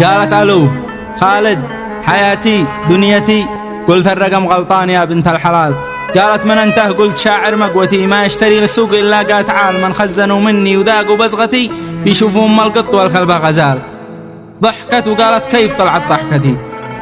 قالت الو خالد حياتي دنيتي. قلت الرقم غلطان يا بنت الحلال. قالت من انت؟ قلت شاعر مقوتي ما يشتري للسوق الا قال تعال. من خزنوا مني وذاقوا بزغتي بيشوفوا ام القط والكلبه غزال. ضحكت وقالت كيف طلعت ضحكتي؟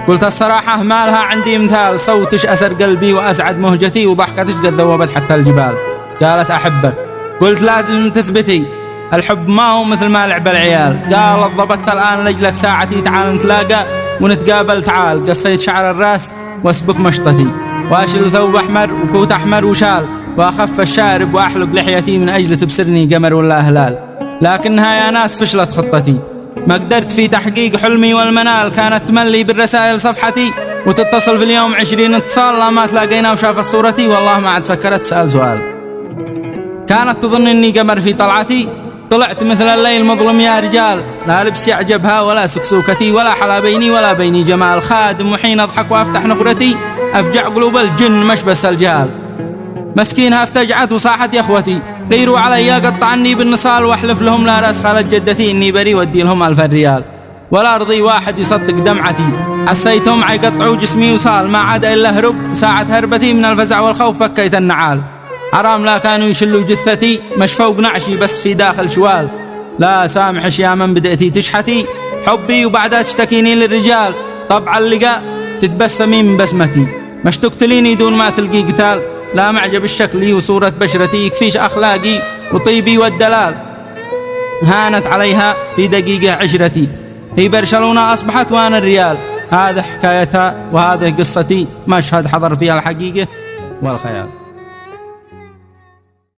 قلت الصراحة ما لها عندي مثال. صوتش أسر قلبي وأسعد مهجتي وضحكتش قد ذوبت حتى الجبال. قالت أحبك. قلت لازم تثبتي الحب ما هو مثل ما لعب العيال. قالت ضبطت الآن لجلك ساعتي تعال نتلاقى ونتقابل تعال. قصيت شعر الراس واسبك مشطتي واشل ثوب أحمر وكوت أحمر وشال وأخف الشارب وأحلق لحيتي من أجل تبصرني قمر ولا هلال. لكنها يا ناس فشلت خطتي ما قدرت في تحقيق حلمي والمنال. كانت تملي بالرسائل صفحتي وتتصل في اليوم 20 اتصال. لا ما تلاقينا وشافت صورتي والله ما عاد فكرت تسأل سؤال. كانت تظن اني قمر في طلعتي طلعت مثل الليل مظلم يا رجال. لا لبس يعجبها ولا سكسوكتي ولا حلا بيني ولا بيني جمال. خادم وحين اضحك وافتح نخرتي افجع قلوب الجن مش بس الجهال. مسكينها افتجعت وصاحت يا اخوتي غيروا علي قطعني بالنصال. واحلف لهم لا راس خالت جدتي اني بري ودي لهم 1000 ريال. ولا ارضي واحد يصدق دمعتي حسيتهم حيقطعوا جسمي وصال. ما عاد الا هرب ساعة هربتي من الفزع والخوف فكيت النعال. حرام لا كانوا يشلوا جثتي مش فوق نعشي بس في داخل شوال. لا سامحش يا من بدأتي تشحتي حبي وبعدها تشتكيني للرجال. طبع اللقاء تتبسمي من بسمتي مش تقتليني دون ما تلقي قتال. لا معجب الشكل وصورة بشرتي يكفيش أخلاقي وطيبي والدلال. هانت عليها في دقيقة عشرتي هي برشلونة أصبحت وأنا الريال. هذه حكايتها وهذه قصتي مشهد حضر فيها الحقيقة والخيال.